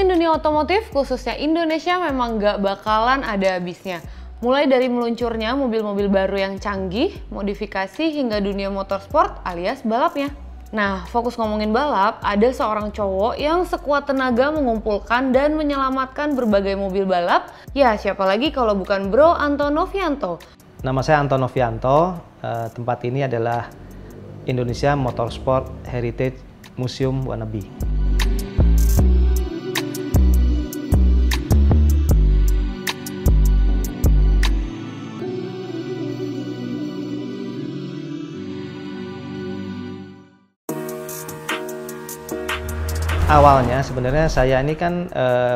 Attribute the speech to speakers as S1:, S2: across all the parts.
S1: Dunia otomotif, khususnya Indonesia, memang nggak bakalan ada habisnya. Mulai dari meluncurnya mobil-mobil baru yang canggih, modifikasi, hingga dunia motorsport alias balapnya. Nah, fokus ngomongin balap, ada seorang cowok yang sekuat tenaga mengumpulkan dan menyelamatkan berbagai mobil balap. Ya, siapa lagi kalau bukan Bro Anton Novianto.
S2: Nama saya Anton Novianto, tempat ini adalah Indonesia Motorsport Heritage Museum Wannabe. Awalnya sebenarnya saya ini kan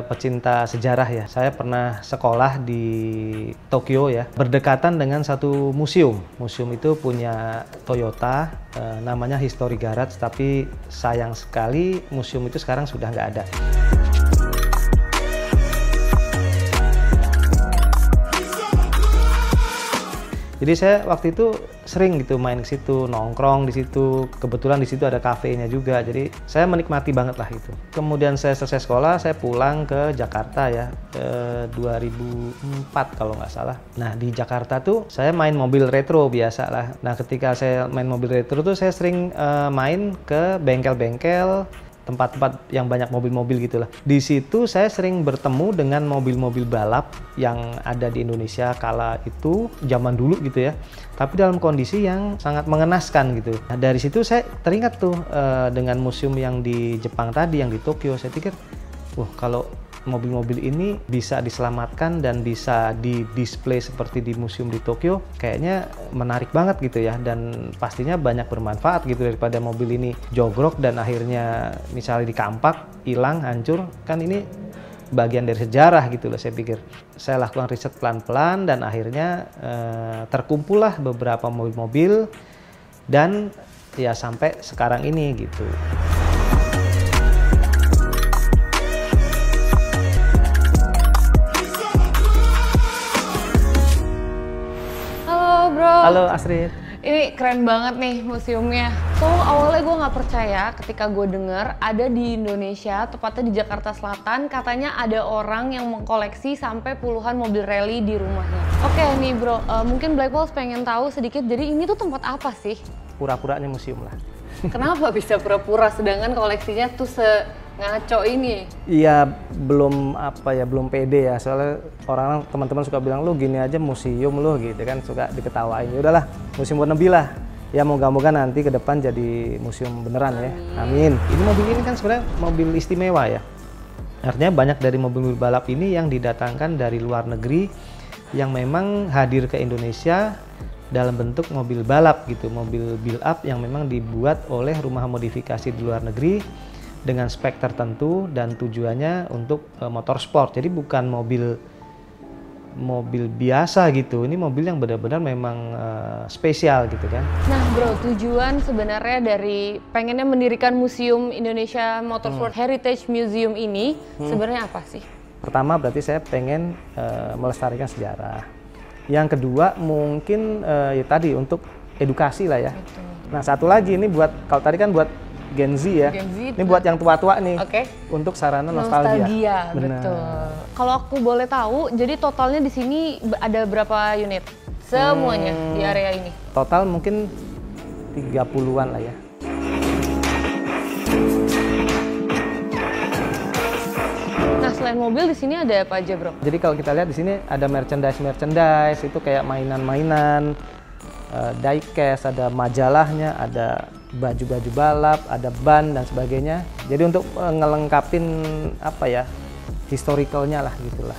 S2: pecinta sejarah ya. Saya pernah sekolah di Tokyo ya, berdekatan dengan satu museum. Museum itu punya Toyota, namanya History Garage, tapi sayang sekali museum itu sekarang sudah nggak ada. Jadi saya waktu itu sering gitu main ke situ, nongkrong di situ. Kebetulan di situ ada kafenya juga. Jadi saya menikmati banget lah itu. Kemudian saya selesai sekolah, saya pulang ke Jakarta ya, 2004 kalau nggak salah. Nah di Jakarta tuh saya main mobil retro biasa lah. Nah ketika saya main mobil retro tuh saya sering main ke bengkel-bengkel, tempat-tempat yang banyak mobil-mobil gitulah. Di situ saya sering bertemu dengan mobil-mobil balap yang ada di Indonesia kala itu, zaman dulu gitu ya. Tapi dalam kondisi yang sangat mengenaskan gitu. Nah, dari situ saya teringat tuh dengan museum yang di Jepang tadi, yang di Tokyo. Saya pikir, wah kalau mobil-mobil ini bisa diselamatkan dan bisa di-display seperti di museum di Tokyo, kayaknya menarik banget gitu ya, dan pastinya banyak bermanfaat gitu daripada mobil ini jogrok dan akhirnya misalnya dikampak, hilang, hancur. Kan ini bagian dari sejarah gitu loh saya pikir. Saya lakukan riset pelan-pelan dan akhirnya terkumpullah beberapa mobil-mobil dan ya sampai sekarang ini gitu. Halo Astrid.
S1: Ini keren banget nih museumnya. So awalnya gue nggak percaya ketika gue denger ada di Indonesia, tepatnya di Jakarta Selatan, katanya ada orang yang mengkoleksi sampai puluhan mobil rally di rumahnya. Oke nih bro, mungkin Black Walls pengen tahu sedikit, jadi ini tuh tempat apa sih?
S2: Pura-puranya museum lah.
S1: Kenapa bisa pura-pura sedangkan koleksinya tuh ngaco ini?
S2: Iya, belum pede ya. Soalnya orang teman-teman suka bilang lu gini aja museum lu gitu kan, suka diketawain. Ya udahlah, museum wannabe lah. Ya moga-moga nanti ke depan jadi museum beneran ya. Amin. Ini mobil ini kan sebenarnya mobil istimewa ya. Artinya banyak dari mobil-mobil balap ini yang didatangkan dari luar negeri yang memang hadir ke Indonesia dalam bentuk mobil balap gitu, mobil build up yang memang dibuat oleh rumah modifikasi di luar negeri dengan spek tertentu dan tujuannya untuk motorsport. Jadi bukan mobil biasa gitu. Ini mobil yang benar-benar memang spesial gitu kan. Nah
S1: bro, tujuan sebenarnya dari pengennya mendirikan Museum Indonesia Motorsport Heritage Museum ini sebenarnya apa sih?
S2: Pertama berarti saya pengen melestarikan sejarah. Yang kedua mungkin ya tadi untuk edukasi lah ya. Betul. Nah satu lagi ini buat, kalau tadi kan buat Gen Z ya. Gen Z, ini buat yang tua-tua nih. Oke. Untuk sarana nostalgia.
S1: Betul. Kalau aku boleh tahu, jadi totalnya di sini ada berapa unit? Semuanya di area ini.
S2: Total mungkin 30-an lah ya.
S1: Nah, selain mobil di sini ada apa aja, bro?
S2: Jadi kalau kita lihat di sini ada merchandise itu kayak mainan-mainan, diecast, ada majalahnya, ada baju-baju balap, ada ban dan sebagainya. Jadi untuk ngelengkapin apa ya, historicalnya lah gitulah.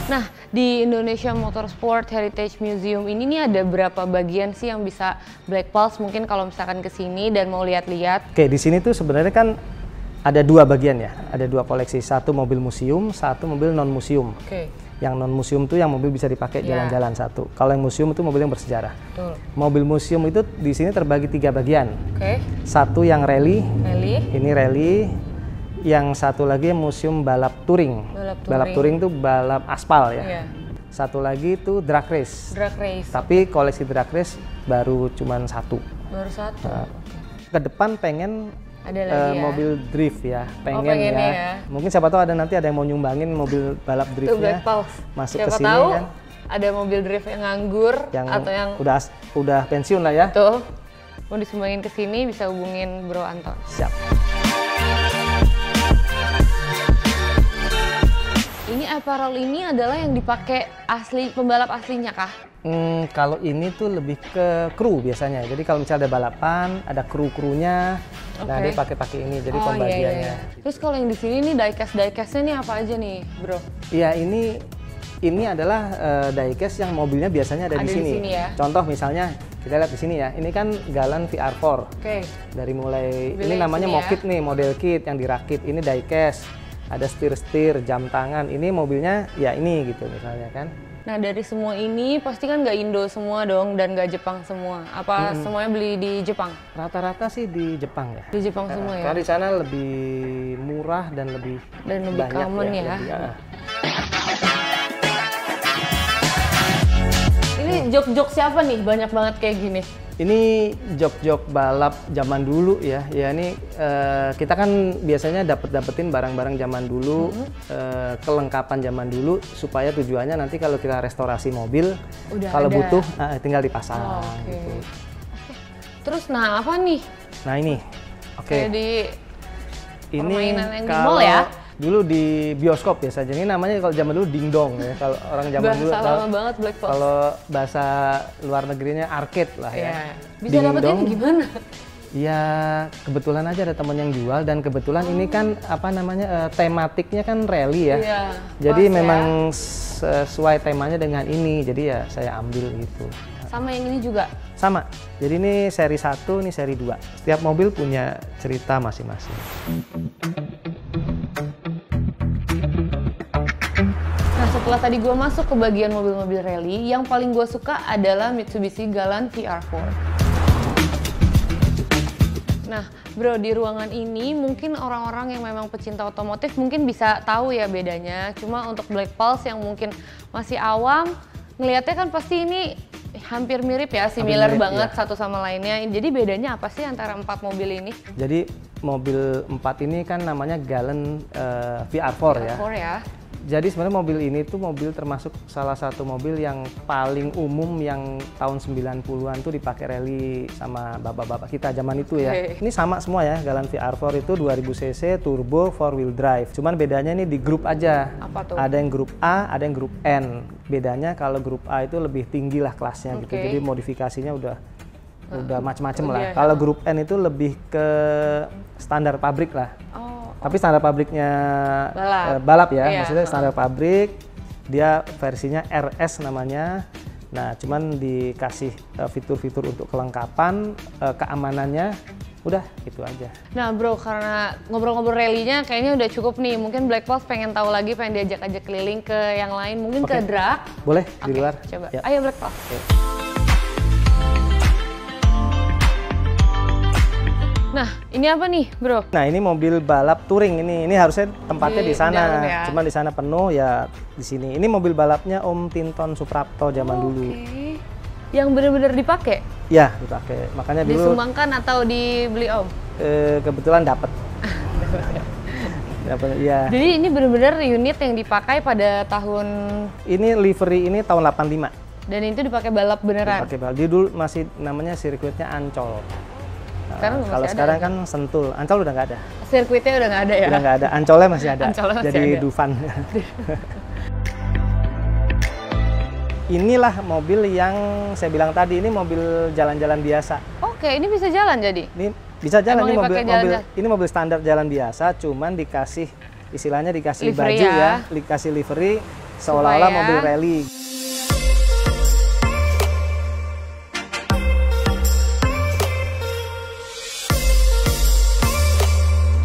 S1: Nah, di Indonesia Motorsport Heritage Museum ini nih ada berapa bagian sih yang bisa Black Pulse mungkin kalau misalkan ke sini dan mau lihat-lihat?
S2: Oke, di sini tuh sebenarnya kan Ada dua bagian ya, ada dua koleksi. Satu mobil museum, satu mobil non museum.
S1: Oke.
S2: Yang non museum tuh yang mobil bisa dipakai jalan-jalan satu. Kalau yang museum itu mobil yang bersejarah.
S1: Betul.
S2: Mobil museum itu di sini terbagi 3 bagian.
S1: Oke.
S2: Satu yang rally,
S1: Rally.
S2: ini rally. Yang satu lagi museum balap touring. Balap touring tuh balap aspal ya.
S1: Iya.
S2: Satu lagi itu drag race.
S1: Drag race.
S2: Tapi koleksi drag race baru cuman satu.
S1: Baru satu.
S2: Nah, ke depan pengen
S1: Ada lagi ya.
S2: mobil drift ya, pengen
S1: pengennya
S2: ya.
S1: ya.
S2: Mungkin siapa tahu ada nanti ada yang mau nyumbangin mobil balap
S1: Itu
S2: driftnya
S1: Black Pulse.
S2: masuk
S1: Siapa
S2: ke sini
S1: tahu
S2: kan.
S1: ada mobil drift yang nganggur
S2: Yang
S1: atau yang
S2: udah pensiun lah ya.
S1: betul mau disumbangin ke sini bisa hubungin Bro Anton.
S2: Siap.
S1: Ini apparel ini adalah yang dipakai asli pembalap aslinya kah?
S2: Kalau ini tuh lebih ke kru biasanya. Jadi kalau misalnya ada balapan, ada kru-krunya, nah
S1: Oke.
S2: dia pakai ini. Jadi
S1: Oh,
S2: pembagiannya.
S1: iya. Terus kalau yang di sini nih diecast-diecastnya nih apa aja nih, Bro?
S2: Iya, ini adalah diecast yang mobilnya biasanya ada di
S1: Ada di
S2: sini.
S1: sini ya.
S2: Contoh misalnya kita lihat di sini ya. Ini kan Galan VR4.
S1: Oke.
S2: Dari mulai
S1: Mobilnya
S2: ini
S1: yang
S2: namanya
S1: sini ya.
S2: mokit nih, model kit yang dirakit. Ini diecast. Ada setir-setir, jam tangan. Ini mobilnya ya ini gitu misalnya kan.
S1: Nah dari semua ini pasti kan nggak Indo semua dong dan nggak Jepang semua. Apa semuanya beli di Jepang?
S2: Rata-rata sih di Jepang ya.
S1: Di Jepang semua ya?
S2: Karena di sana lebih murah dan lebih
S1: Dan lebih
S2: banyak
S1: common ya. Ini jok-jok siapa nih? Banyak banget kayak gini.
S2: Ini jok-jok balap zaman dulu ya. Ya ini kita kan biasanya dapetin barang-barang zaman dulu, kelengkapan zaman dulu supaya tujuannya nanti kalau kita restorasi mobil,
S1: Udah
S2: kalau
S1: ada.
S2: butuh tinggal dipasang.
S1: Oh, oke.
S2: Gitu.
S1: Terus nah apa nih?
S2: Nah ini, oke.
S1: Kayak di
S2: Ini
S1: permainan yang di
S2: kalau
S1: mall ya?
S2: dulu di bioskop biasa. Jadi namanya kalau zaman dulu dingdong ya. Kalau orang zaman
S1: bahasa
S2: dulu
S1: lama banget Black Pulse.
S2: kalau bahasa luar negerinya arcade lah ya.
S1: Iya. Bisa dapetinnya gimana?
S2: Ya kebetulan aja ada teman yang jual dan kebetulan ini kan apa namanya tematiknya kan rally ya.
S1: Iya,
S2: Jadi
S1: pas
S2: memang sesuai temanya dengan ini. Jadi ya saya ambil gitu.
S1: Sama yang ini juga.
S2: Sama. Jadi ini seri 1, ini seri 2. Setiap mobil punya cerita masing-masing.
S1: Nah setelah tadi gue masuk ke bagian mobil-mobil rally, yang paling gue suka adalah Mitsubishi Galant VR4. Nah bro, di ruangan ini mungkin orang-orang yang memang pecinta otomotif mungkin bisa tahu ya bedanya. Cuma untuk Black Pulse yang mungkin masih awam, ngelihatnya kan pasti ini hampir mirip ya, similar
S2: mirip,
S1: banget
S2: ya.
S1: satu sama lainnya. Jadi bedanya apa sih antara 4 mobil ini?
S2: Jadi mobil 4 ini kan namanya Galant VR4 ya.
S1: VR4 ya.
S2: Jadi sebenarnya mobil ini tuh mobil termasuk salah satu mobil yang paling umum yang tahun 90-an tuh dipakai rally sama bapak-bapak kita zaman itu ya.
S1: Oke.
S2: Ini sama semua ya, Galant VR4 itu 2000 cc turbo 4 wheel drive. Cuman bedanya ini di grup aja.
S1: Apa tuh?
S2: Ada yang grup A, ada yang grup N. Bedanya kalau grup A itu lebih tinggi lah kelasnya gitu.
S1: Oke.
S2: Jadi modifikasinya udah macem-macem lah.
S1: iya.
S2: Kalau grup N itu lebih ke standar pabrik lah.
S1: Oh,
S2: Tapi standar pabriknya
S1: Balap.
S2: balap ya,
S1: Iya,
S2: maksudnya standar pabrik, dia versinya RS namanya. Nah, cuman dikasih fitur-fitur untuk kelengkapan, keamanannya, udah gitu aja.
S1: Nah bro, karena ngobrol-ngobrol rally-nya kayaknya udah cukup nih. Mungkin Black Pulse pengen tahu lagi, pengen diajak-ajak keliling ke yang lain, mungkin ke
S2: Oke.
S1: drag.
S2: Boleh di
S1: Oke,
S2: luar?
S1: coba.
S2: Ya.
S1: Ayo Black Pulse.
S2: Oke.
S1: Nah, ini apa nih, bro?
S2: Nah, ini mobil balap touring ini. Ini harusnya tempatnya
S1: Di
S2: di sana.
S1: dalam ya?
S2: Cuman di sana penuh ya di sini. Ini mobil balapnya Om Tinton Suprapto zaman dulu.
S1: Oke. Yang bener-bener dipakai?
S2: Ya, dipakai. Makanya dulu
S1: Disumbangkan atau dibeli om?
S2: kebetulan dapat. Dapat ya.
S1: Jadi ini bener-bener unit yang dipakai pada tahun
S2: Ini livery ini tahun 85.
S1: dan itu dipakai balap beneran.
S2: Pakai balap. Dia dulu masih namanya sirkuitnya Ancol. Nah,
S1: Sekarang masih
S2: kalau
S1: ada
S2: sekarang
S1: ya?
S2: kan Sentul. Ancol udah nggak ada.
S1: Sirkuitnya udah nggak ada ya?
S2: Udah nggak ada. Ancolnya masih ada.
S1: Ancolnya masih
S2: Jadi
S1: ada.
S2: Dufan. Inilah mobil yang saya bilang tadi. Ini mobil jalan-jalan biasa.
S1: Oke, ini bisa jalan jadi?
S2: Ini bisa jalan.
S1: Emang
S2: Ini
S1: dipakai jalan-jalan?
S2: ini mobil standar jalan biasa. Cuman dikasih istilahnya dikasih
S1: Livery
S2: baju
S1: ya.
S2: ya, dikasih livery seolah-olah
S1: Supaya-
S2: mobil rally.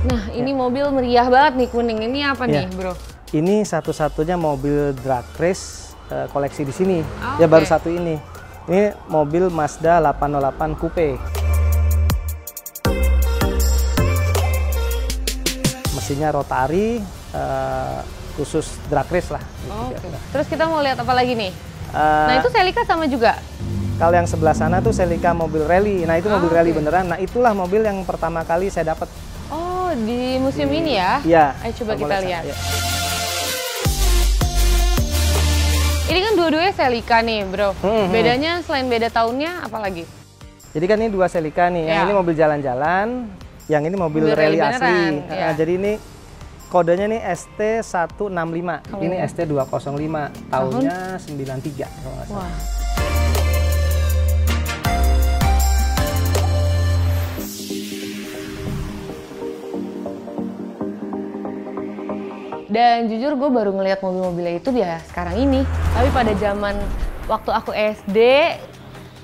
S1: Nah, ini mobil meriah banget nih, kuning. Ini apa
S2: Iya.
S1: nih, bro?
S2: Ini satu-satunya mobil drag race koleksi di sini.
S1: Ah,
S2: Ya baru
S1: oke.
S2: satu ini. Ini mobil Mazda 808 Coupe. Mesinnya rotari, khusus drag race lah.
S1: Oke. Terus kita mau lihat apa lagi nih?
S2: Eh,
S1: Nah, itu Celica sama juga.
S2: Kalau yang sebelah sana tuh Celica mobil rally. Nah itu mobil rally
S1: oke.
S2: beneran. Nah itulah mobil yang pertama kali saya dapat.
S1: Oh, di museum ini ya?
S2: Iya.
S1: Ayo coba
S2: Boleh
S1: kita
S2: sana,
S1: lihat.
S2: ya.
S1: Ini kan dua-duanya Celica nih, bro.
S2: Hmm.
S1: Bedanya selain beda tahunnya, apa lagi?
S2: Jadi kan ini dua Celica nih. Yang
S1: Ya.
S2: ini mobil jalan-jalan, yang ini mobil
S1: Mobil
S2: rally
S1: rally
S2: asli.
S1: beneran, ya.
S2: Jadi ini kodenya nih ST165. Ini ST205. Tahunnya 93 kalau nggak salah.
S1: Wah. Dan jujur gue baru ngelihat mobil-mobilnya itu ya sekarang ini. Tapi pada zaman waktu aku SD,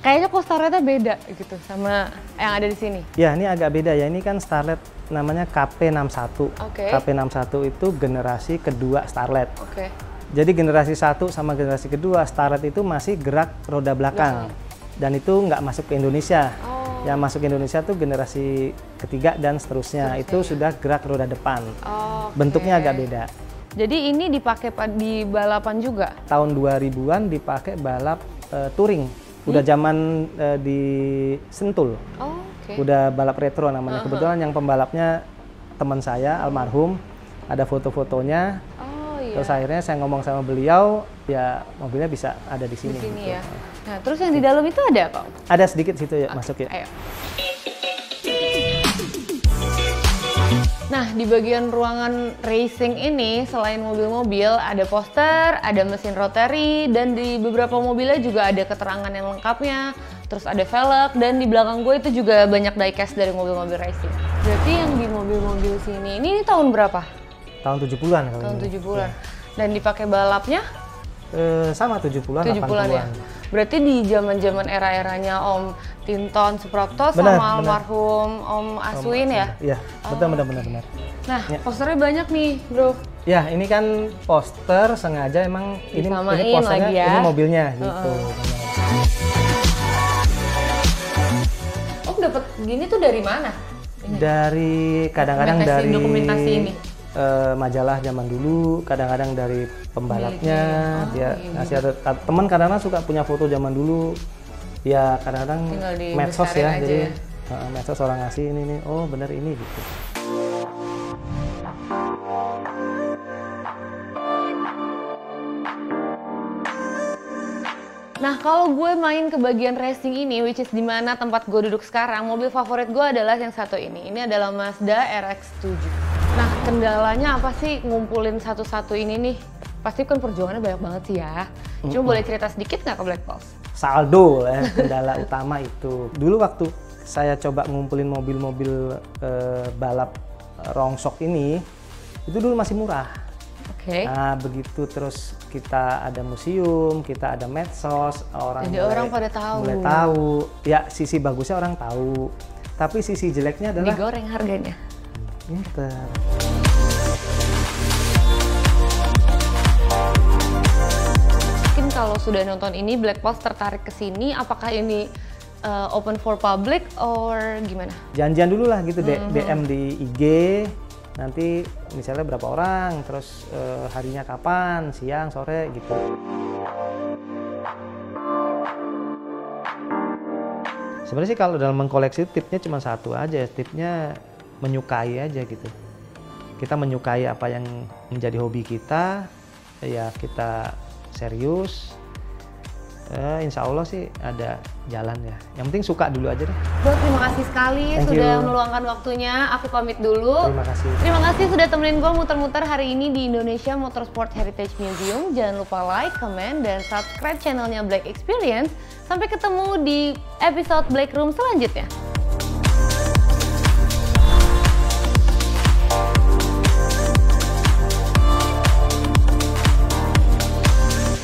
S1: kayaknya kok Starletnya beda gitu sama yang ada di sini.
S2: Ya ini agak beda ya. Ini kan Starlet namanya KP61.
S1: Oke.
S2: KP61 itu generasi kedua Starlet.
S1: Oke.
S2: Jadi generasi 1 sama generasi kedua Starlet itu masih gerak roda belakang. Dan itu nggak masuk ke Indonesia.
S1: Oh.
S2: Yang masuk ke Indonesia tuh generasi ketiga dan seterusnya. Itu sudah gerak roda depan.
S1: Oke.
S2: Bentuknya agak beda.
S1: Jadi ini dipakai di balapan juga?
S2: Tahun 2000-an dipakai balap touring. Udah zaman di Sentul.
S1: Oh, oke.
S2: Udah balap retro namanya. Kebetulan yang pembalapnya teman saya almarhum. Ada foto-fotonya.
S1: Oh iya.
S2: Terus akhirnya saya ngomong sama beliau, ya mobilnya bisa ada di sini.
S1: Di sini
S2: gitu.
S1: ya. Nah, terus yang di dalam itu ada kok?
S2: Ada sedikit situ ya, masuk ya.
S1: Ayo. Nah, di bagian ruangan racing ini, selain mobil-mobil, ada poster, ada mesin rotary, dan di beberapa mobilnya juga ada keterangan yang lengkapnya, terus ada velg, dan di belakang gue itu juga banyak diecast dari mobil-mobil racing. Berarti yang di mobil-mobil sini, ini tahun berapa?
S2: Tahun 70-an kalau
S1: Tahun
S2: ini.
S1: 70-an. Dan dipakai balapnya?
S2: Sama 70-an,
S1: 70-an
S2: 80-an.
S1: ya? Berarti di zaman-zaman era-eranya Om Tinton Suprapto
S2: Benar,
S1: sama
S2: benar.
S1: almarhum Om Aswin ya?
S2: Iya, betul, benar.
S1: Nah,
S2: Ya.
S1: posternya banyak nih, bro.
S2: Ya, ini kan poster sengaja emang ini
S1: Disamain
S2: posternya,
S1: lagi ya.
S2: ini mobilnya gitu.
S1: Om dapat gini tuh dari mana? Ini.
S2: Dari kadang-kadang dari
S1: Dokumentasi ini.
S2: majalah zaman dulu, kadang-kadang dari pembalapnya,
S1: Miliknya.
S2: dia
S1: Iya,
S2: ngasih ada teman kadang-kadang suka punya foto zaman dulu. Ya kadang-kadang
S1: Tinggal
S2: medsos
S1: dibesarin
S2: ya,
S1: aja
S2: jadi
S1: ya.
S2: medsos orang ngasih ini nih, oh bener ini gitu.
S1: Nah, kalau gue main ke bagian racing ini, which is dimana tempat gue duduk sekarang, mobil favorit gue adalah yang satu ini. Ini adalah Mazda RX-7. Nah, kendalanya apa sih ngumpulin satu-satu ini nih? Pasti kan perjuangannya banyak banget sih ya. Cuma boleh cerita sedikit nggak ke Black Pulse?
S2: Saldo ya, kendala utama itu. Dulu waktu saya coba ngumpulin mobil-mobil balap rongsok ini, itu dulu masih murah.
S1: Oke.
S2: Nah, begitu terus kita ada museum, kita ada medsos,
S1: Jadi orang pada tahu.
S2: mulai tahu. Ya, sisi bagusnya orang tahu. Tapi sisi jeleknya adalah
S1: Digoreng harganya.
S2: pinter.
S1: Mungkin kalau sudah nonton ini, Black Pulse tertarik ke sini, apakah ini open for public or gimana?
S2: Janjian dulu lah gitu, DM di IG. Nanti misalnya berapa orang, terus harinya kapan, siang, sore gitu. Sebenarnya sih kalau dalam mengkoleksi tipnya cuma satu aja, tipnya menyukai aja gitu. Kita menyukai apa yang menjadi hobi kita, ya kita serius. Insya Allah sih ada jalan ya. Yang penting suka dulu aja deh.
S1: Bro, terima kasih sekali
S2: Thank
S1: sudah
S2: you.
S1: meluangkan waktunya. Aku pamit dulu.
S2: Terima kasih.
S1: Terima kasih sudah temenin gue muter-muter hari ini di Indonesia Motorsport Heritage Museum. Jangan lupa like, comment, dan subscribe channelnya Black Experience. Sampai ketemu di episode Black Room selanjutnya.